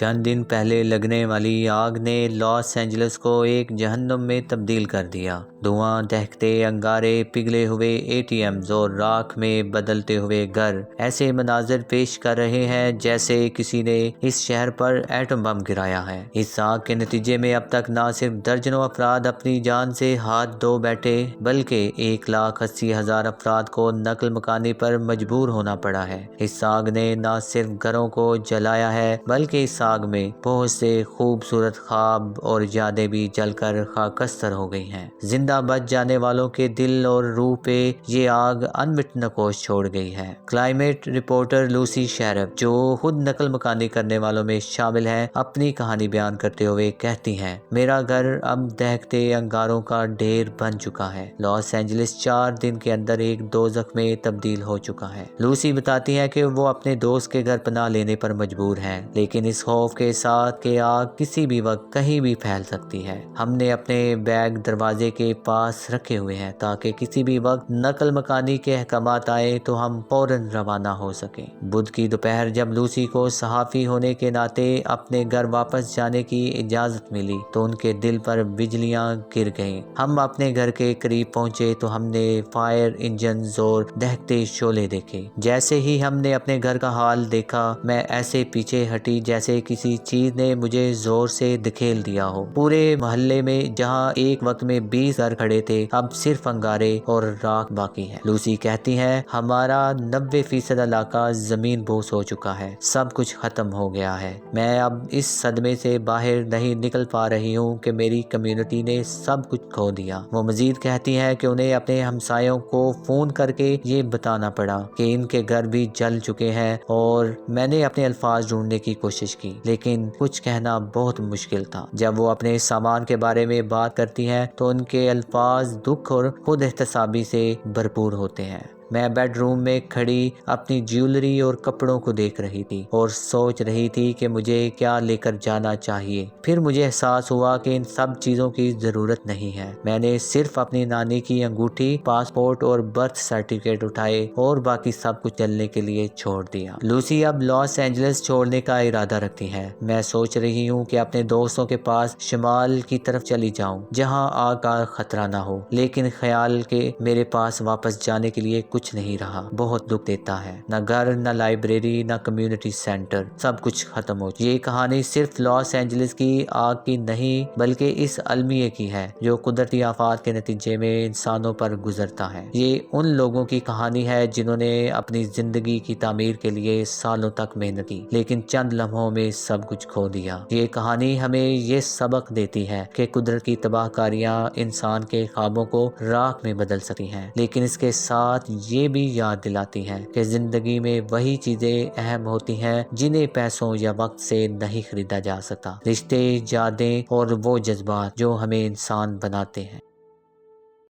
چند دن پہلے لگنے والی آگ نے لاس اینجلس کو ایک جہنم میں تبدیل کر دیا۔ دھواں، دہکتے انگارے، پگھلے ہوئے ATMs اور راکھ میں بدلتے ہوئے گھر ایسے مناظر پیش کر رہے ہیں جیسے کسی نے اس شہر پر ایٹم بم گرایا ہے۔ اس آگ کے نتیجے میں اب تک نہ صرف درجنوں افراد اپنی جان سے ہاتھ دھو بیٹھے بلکہ 1,80,000 افراد کو نقل مکانی پر مجبور ہونا پڑا ہے۔ اس آگ نے نہ صرف گھروں کو جلایا ہے بلکہ اس آگ میں بہت سے خوبصورت خواب اور یادیں بھی جل کر خاکستر ہو گئی ہیں۔ زندہ بچ جانے والوں کے دل اور روح پہ یہ آگ انمٹ نقوش چھوڑ گئی ہے۔ کلائمیٹ رپورٹر لوسی شیرپ، جو خود نقل مکانی کرنے والوں میں شامل ہیں، اپنی کہانی بیان کرتے ہوئے کہتی ہیں، میرا گھر اب دہکتے انگاروں کا ڈھیر بن چکا ہے۔ لاس اینجلس 4 دن کے اندر ایک دوزخ میں تبدیل ہو چکا ہے۔ لوسی بتاتی ہے کہ وہ اپنے دوست کے گھر پناہ لینے پر مجبور ہیں، لیکن اس خوف کے ساتھ کہ آگ کسی بھی وقت کہیں بھی پھیل سکتی ہے۔ ہم نے اپنے بیگ دروازے کے پاس رکھے ہوئے ہیں تاکہ کسی بھی وقت نقل مکانی کے احکامات آئے تو ہم فوراً روانہ ہو سکیں۔ بدھ کی دوپہر جب لوسی کو صحافی ہونے کے ناطے اپنے گھر واپس جانے کی اجازت ملی تو ان کے دل پر بجلیاں گر گئیں۔ ہم اپنے گھر کے قریب پہنچے تو ہم نے فائر انجنز اور دہکتے شعلے دیکھے۔ جیسے ہی ہم نے اپنے گھر کا حال دیکھا، میں ایسے پیچھے ہٹی جیسے کسی چیز نے مجھے زور سے دھکیل دیا ہو۔ پورے محلے میں جہاں ایک وقت میں 20 گھر کھڑے تھے، اب صرف انگارے اور راکھ باقی ہے۔ لوسی کہتی ہے، ہمارا 90% علاقہ زمین بوس ہو چکا ہے، سب کچھ ختم ہو گیا ہے۔ میں اب اس صدمے سے باہر نہیں نکل پا رہی ہوں کہ میری کمیونٹی نے سب کچھ کھو دیا۔ وہ مزید کہتی ہیں کہ انہیں اپنے ہمسایوں کو فون کر کے یہ بتانا پڑا کہ ان کے گھر بھی جل چکے ہیں، اور میں نے اپنے الفاظ ڈھونڈنے کی کوشش کی لیکن کچھ کہنا بہت مشکل تھا۔ جب وہ اپنے سامان کے بارے میں بات کرتی ہیں تو ان کے الفاظ دکھ اور خود احتسابی سے بھرپور ہوتے ہیں۔ میں بیڈ روم میں کھڑی اپنی جیولری اور کپڑوں کو دیکھ رہی تھی اور سوچ رہی تھی کہ مجھے کیا لے کر جانا چاہیے۔ پھر مجھے احساس ہوا کہ ان سب چیزوں کی ضرورت نہیں ہے۔ میں نے صرف اپنی نانی کی انگوٹھی، پاسپورٹ اور برتھ سرٹیفکیٹ اٹھائے اور باقی سب کچھ جلنے کے لیے چھوڑ دیا۔ لوسی اب لاس اینجلس چھوڑنے کا ارادہ رکھتی ہے۔ میں سوچ رہی ہوں کہ اپنے دوستوں کے پاس شمال کی طرف چلی جاؤں جہاں آگ کا خطرہ نہ ہو، لیکن خیال کہ میرے پاس واپس جانے کے لیے کچھ نہیں رہا بہت دکھ دیتا ہے۔ نہ گھر، نہ لائبریری، نہ کمیونٹی سینٹر، سب کچھ ختم ہو چکا۔ یہ کہانی صرف لاس اینجلس کی آگ کی نہیں بلکہ اس المیے کی ہے جو قدرتی آفات کے نتیجے میں انسانوں پر گزرتا ہے۔ یہ ان لوگوں کی کہانی ہے جنہوں نے اپنی زندگی کی تعمیر کے لیے سالوں تک محنت کی لیکن چند لمحوں میں سب کچھ کھو دیا۔ یہ کہانی ہمیں یہ سبق دیتی ہے کہ قدرت کی تباہ کاریاں انسان کے خوابوں کو راکھ میں بدل سکتی ہیں، لیکن اس کے ساتھ یہ بھی یاد دلاتی ہے کہ زندگی میں وہی چیزیں اہم ہوتی ہیں جنہیں پیسوں یا وقت سے نہیں خریدا جا سکتا۔ رشتے، یادیں اور وہ جذبات جو ہمیں انسان بناتے ہیں۔